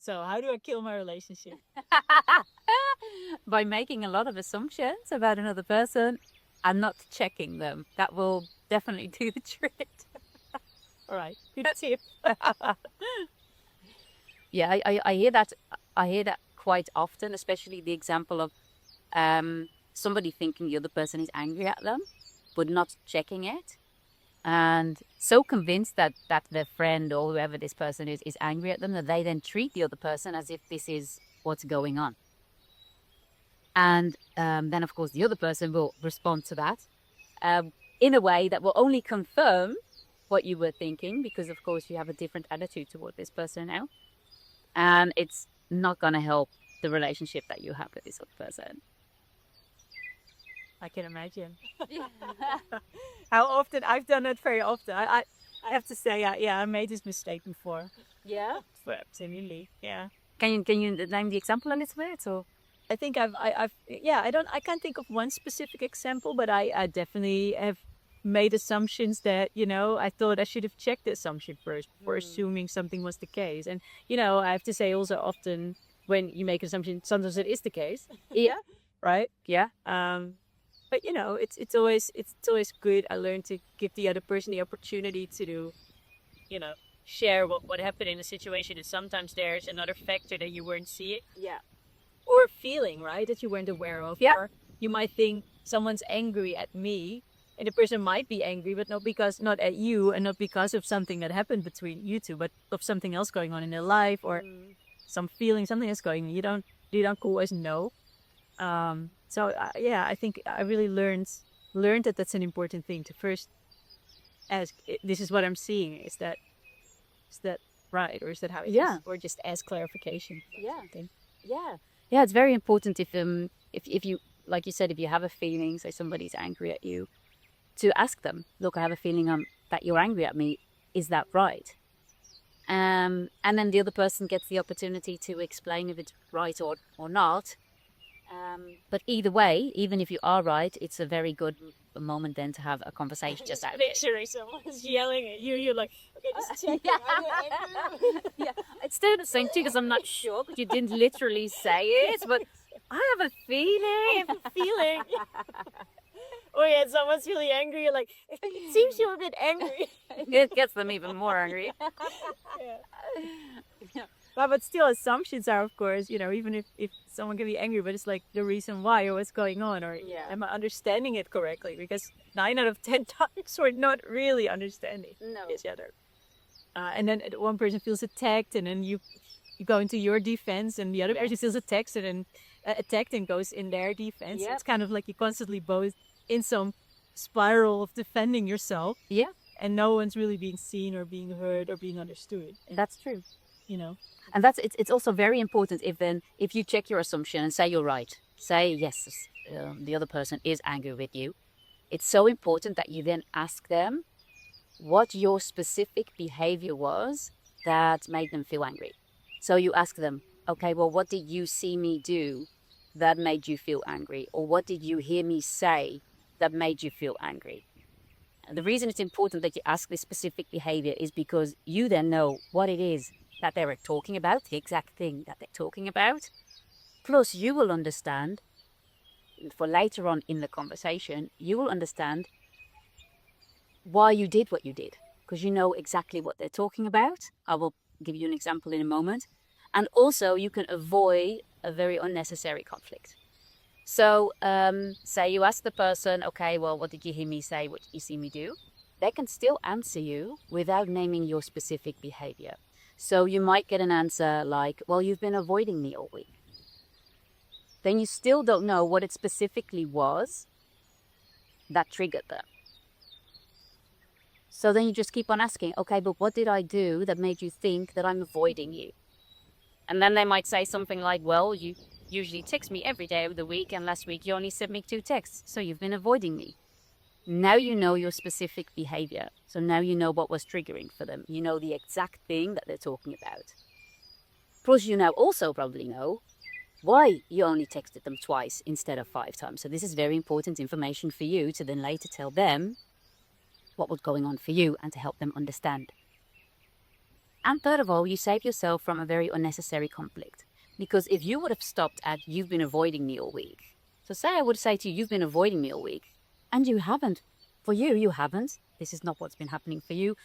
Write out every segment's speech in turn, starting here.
So how do I kill my relationship? By making a lot of assumptions about another person and not checking them. That will definitely do the trick. All right, good tip. Yeah, I hear that. I hear that quite often, especially the example of somebody thinking the other person is angry at them, but not checking it, and so convinced that their friend or whoever this person is angry at them that they then treat the other person as if this is what's going on. And then, of course, the other person will respond to that in a way that will only confirm what you were thinking, because, of course, you have a different attitude toward this person now. And it's not going to help the relationship that you have with this other person. I can imagine. How often I've done it very often. I have to say, yeah, I made this mistake before. Yeah. Absolutely, yeah. Can you name the example a little bit, or? I think I've I can't think of one specific example, but I definitely have made assumptions that, I thought I should have checked the assumption first before assuming something was the case. And, I have to say also often when you make an assumption, sometimes it is the case. Yeah. Right? Yeah. But it's always good. I learned to give the other person the opportunity to share what happened in the situation. And sometimes there's another factor that you weren't seeing. Yeah. Or feeling, right, that you weren't aware of. Yeah. Or you might think someone's angry at me, and the person might be angry, but not at you, and not because of something that happened between you two, but of something else going on in their life, or some feeling, something that's going on. You don't always know. So I think I really learned that that's an important thing to first ask. This is what I'm seeing. Is that right, or is that how it is? Or just ask clarification. Yeah. Something. Yeah, it's very important if you, like you said, if you have a feeling, say somebody's angry at you, to ask them, look, I have a feeling that you're angry at me. Is that right? And then the other person gets the opportunity to explain if it's right or not. But either way, even if you are right, it's a very good moment then to have a conversation just out. Literally, someone's yelling at you. You're like, okay, just check. Yeah, it's still the same too, because I'm not sure, because you didn't literally say it, but I have a feeling. Oh yeah, someone's really angry. You're like, it seems you're a bit angry. It gets them even more angry. Yeah. But still, assumptions are, of course, even if someone can be angry, but it's like the reason why or what's going on, or am I understanding it correctly? Because 9 out of 10 times we're not really understanding each other. And then one person feels attacked, and then you go into your defense, and the other person feels attacked and goes in their defense. Yep. It's kind of like you're constantly both in some spiral of defending yourself. Yeah. And no one's really being seen or being heard or being understood. That's true. And it's also very important if you check your assumption and say you're right, say yes, the other person is angry with you. It's so important that you then ask them what your specific behavior was that made them feel angry. So you ask them, okay, well, what did you see me do that made you feel angry? Or what did you hear me say that made you feel angry? And the reason it's important that you ask this specific behavior is because you then know what it is that they were talking about, the exact thing that they're talking about. Plus, you will understand, for later on in the conversation, you will understand why you did what you did, because you know exactly what they're talking about. I will give you an example in a moment. And also, you can avoid a very unnecessary conflict. So, say you ask the person, okay, well, what did you hear me say? What did you see me do? They can still answer you without naming your specific behavior. So you might get an answer like, well, you've been avoiding me all week. Then you still don't know what it specifically was that triggered them. So then you just keep on asking, okay, but what did I do that made you think that I'm avoiding you? And then they might say something like, well, you usually text me every day of the week, and last week you only sent me 2 texts, so you've been avoiding me. Now you know your specific behavior. So now you know what was triggering for them. You know the exact thing that they're talking about. Plus, you now also probably know why you only texted them twice instead of 5 times. So this is very important information for you to then later tell them what was going on for you and to help them understand. And third of all, you save yourself from a very unnecessary conflict. Because if you would have stopped at, you've been avoiding me all week. So say I would say to you, you've been avoiding me all week. And you haven't. For you, you haven't. This is not what's been happening for you.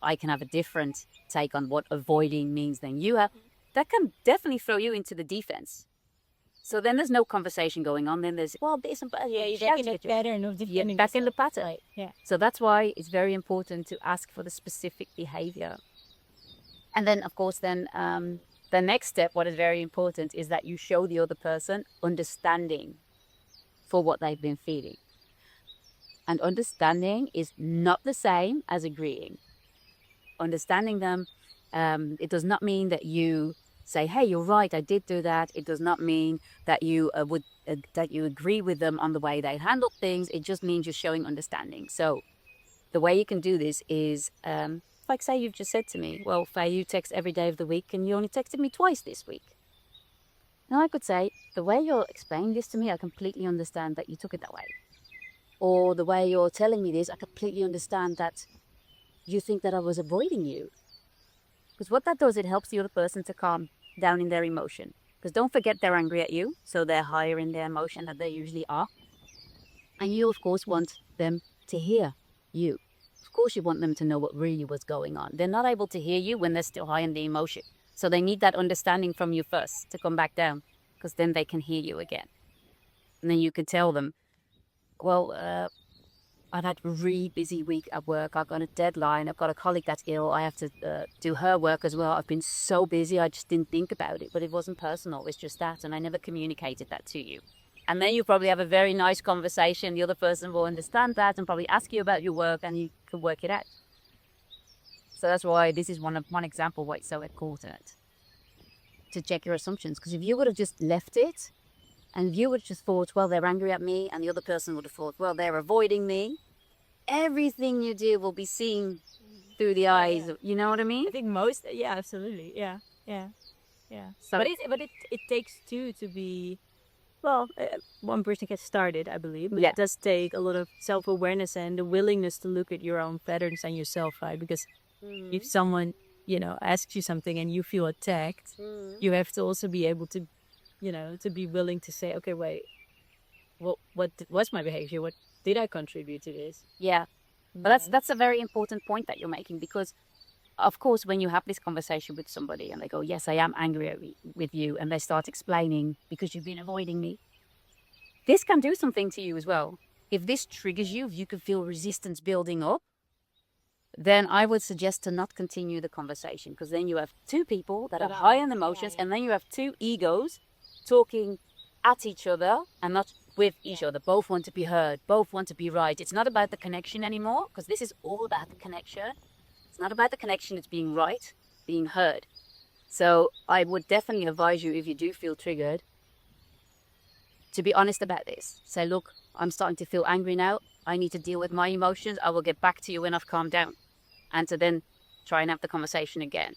I can have a different take on what avoiding means than you have. That can definitely throw you into the defense. So then there's no conversation going on. Then there's, well, this and Yeah, you're back in the pattern of defending back in the yourself. pattern. Right. Yeah. So that's why it's very important to ask for the specific behavior. And then, of course, then the next step, what is very important, is that you show the other person understanding for what they've been feeling. And understanding is not the same as agreeing. Understanding them, it does not mean that you say, hey, you're right, I did do that. It does not mean that you that you agree with them on the way they handle things. It just means you're showing understanding. So the way you can do this is, like say you've just said to me, well, Faye, you text every day of the week and you only texted me twice this week. Now I could say, the way you're explaining this to me, I completely understand that you took it that way. Or the way you're telling me this, I completely understand that you think that I was avoiding you. Because what that does, it helps the other person to calm down in their emotion. Because don't forget, they're angry at you, so they're higher in their emotion than they usually are. And you, of course, want them to hear you. Of course, you want them to know what really was going on. They're not able to hear you when they're still high in the emotion. So they need that understanding from you first to come back down, because then they can hear you again. And then you can tell them, well, I've had a really busy week at work. I've got a deadline. I've got a colleague that's ill. I have to do her work as well. I've been so busy. I just didn't think about it, but it wasn't personal. It's just that. And I never communicated that to you. And then you probably have a very nice conversation. The other person will understand that and probably ask you about your work, and you can work it out. So that's why this is one example why it's so important to check your assumptions. Because if you would have just left it, and you would have just thought, well, they're angry at me, and the other person would have thought, well, they're avoiding me, everything you do will be seen through the eyes. You know what I mean? I think most, yeah, absolutely, yeah. So, But it takes two to be, well, one person gets started, I believe. But it does take a lot of self-awareness and the willingness to look at your own patterns and yourself, right? Because if someone, asks you something and you feel attacked, you have to also be able to, to be willing to say, okay, wait, what was my behavior? What did I contribute to this? yeah. But that's a very important point that you're making, because of course, when you have this conversation with somebody and they go, yes, I am angry with you, and they start explaining because you've been avoiding me, this can do something to you as well. If this triggers you, if you can feel resistance building up, then I would suggest to not continue the conversation, because then you have two people that are high in emotions, and then you have two egos talking at each other and not with each other. Both want to be heard, both want to be right. It's not about the connection anymore, because this is all about the connection. It's not about the connection, it's being right, being heard. So I would definitely advise you, if you do feel triggered, to be honest about this. Say, look, I'm starting to feel angry now. I need to deal with my emotions. I will get back to you when I've calmed down. And to then try and have the conversation again.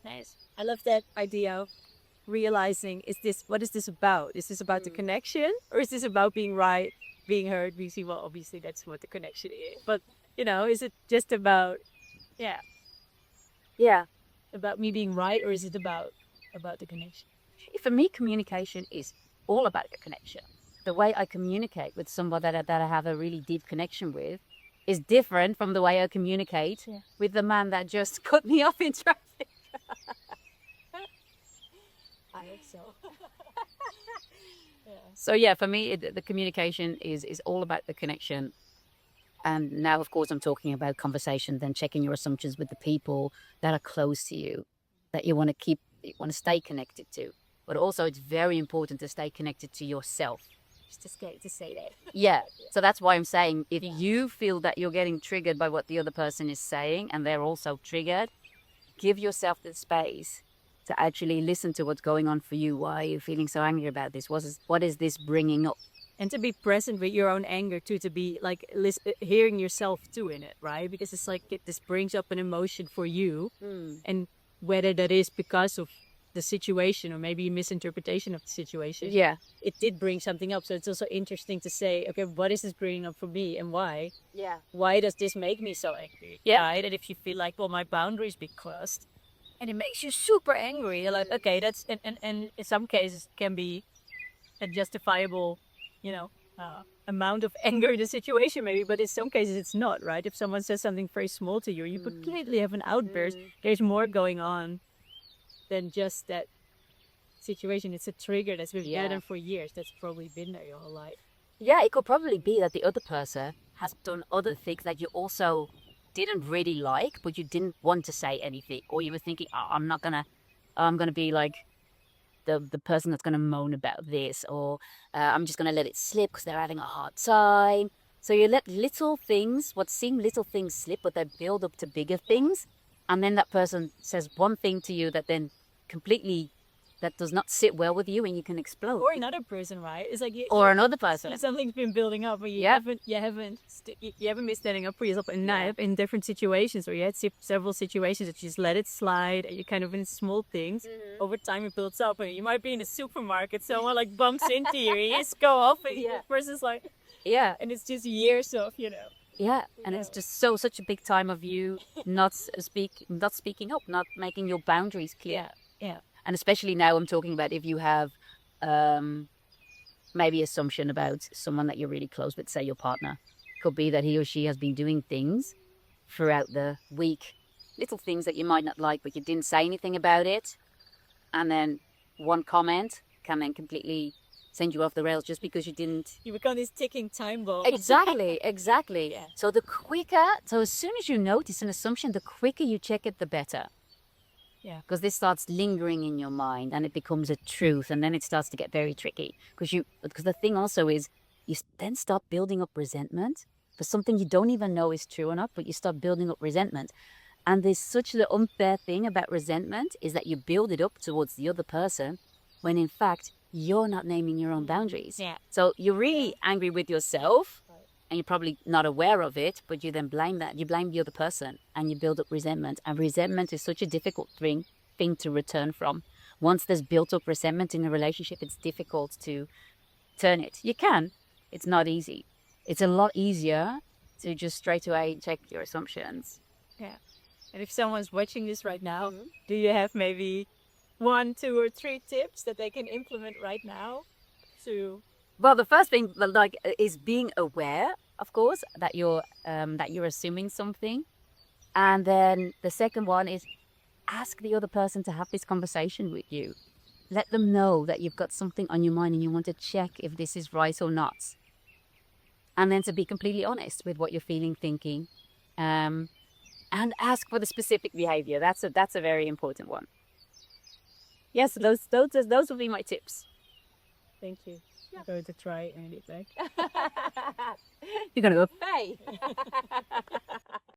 Nice. I love that idea of realizing, what is this about? Is this about the connection, or is this about being right, being heard? We see, well, obviously that's what the connection is. But, is it just about, about me being right, or is it about the connection? For me, communication is all about the connection. The way I communicate with somebody that I have a really deep connection with is different from the way I communicate with the man that just cut me off in traffic. I hope so. So for me, the communication is all about the connection. And now, of course, I'm talking about conversation, then checking your assumptions with the people that are close to you, that you want to stay connected to. But also, it's very important to stay connected to yourself. Just to say that. Yeah. So that's why I'm saying, if you feel that you're getting triggered by what the other person is saying, and they're also triggered, give yourself the space to actually listen to what's going on for you. Why are you feeling so angry about this? What is this bringing up? And to be present with your own anger too, to be like hearing yourself too in it, right? Because it's like this brings up an emotion for you, and whether that is because of the situation or maybe a misinterpretation of the situation, it did bring something up. So it's also interesting to say, okay, what is this bringing up for me, and why? Why does this make me so angry? Right? And if you feel like, well, my boundaries be crossed, and it makes you super angry. You're like, okay, that's and in some cases can be a justifiable, you know, amount of anger in the situation maybe, but in some cases it's not, right? If someone says something very small to you, you completely have an outburst. There's more going on than just that situation. It's a trigger that's been there for years. That's probably been there your whole life. Yeah, it could probably be that the other person has done other things that you also didn't really like, but you didn't want to say anything, or you were thinking, oh, I'm gonna be like the person that's gonna moan about this, or I'm just gonna let it slip because they're having a hard time. So you let little things, what seem little things, slip, but they build up to bigger things, and then that person says one thing to you that then completely that does not sit well with you, and you can explode. Or another person, right? It's like Or another person. Something's been building up, but you haven't been standing up for yourself. And now in different situations, where you had several situations that you just let it slide, and you kind of in small things. Over time, it builds up, and you might be in a supermarket, someone like bumps into you, and you just go off, and the person's like, and it's just years of, and it's just such a big time of you not speaking up, not making your boundaries clear. And especially now I'm talking about if you have maybe assumption about someone that you're really close with, say your partner. Could be that he or she has been doing things throughout the week, little things that you might not like, but you didn't say anything about it. And then one comment can then completely send you off the rails just because you didn't. You become this ticking time bomb. Exactly. So so as soon as you notice an assumption, the quicker you check it, the better. Because this starts lingering in your mind and it becomes a truth, and then it starts to get very tricky. Because the thing also is, you then start building up resentment for something you don't even know is true or not, but you start building up resentment. And there's such the unfair thing about resentment is that you build it up towards the other person when in fact you're not naming your own boundaries. So you're really angry with yourself, and you're probably not aware of it, but you then blame the other person, and you build up resentment. And resentment is such a difficult thing to return from. Once there's built up resentment in a relationship, it's difficult to turn it. You can. It's not easy. It's a lot easier to just straight away check your assumptions. And if someone's watching this right now, do you have maybe 1, 2, or 3 tips that they can implement right now to... Well, the first thing, is being aware, of course, that you're assuming something, and then the second one is ask the other person to have this conversation with you. Let them know that you've got something on your mind and you want to check if this is right or not, and then to be completely honest with what you're feeling, thinking, and ask for the specific behavior. That's a very important one. Yes, those will be my tips. Thank you. I'm going to try anything. You're going to go, hey.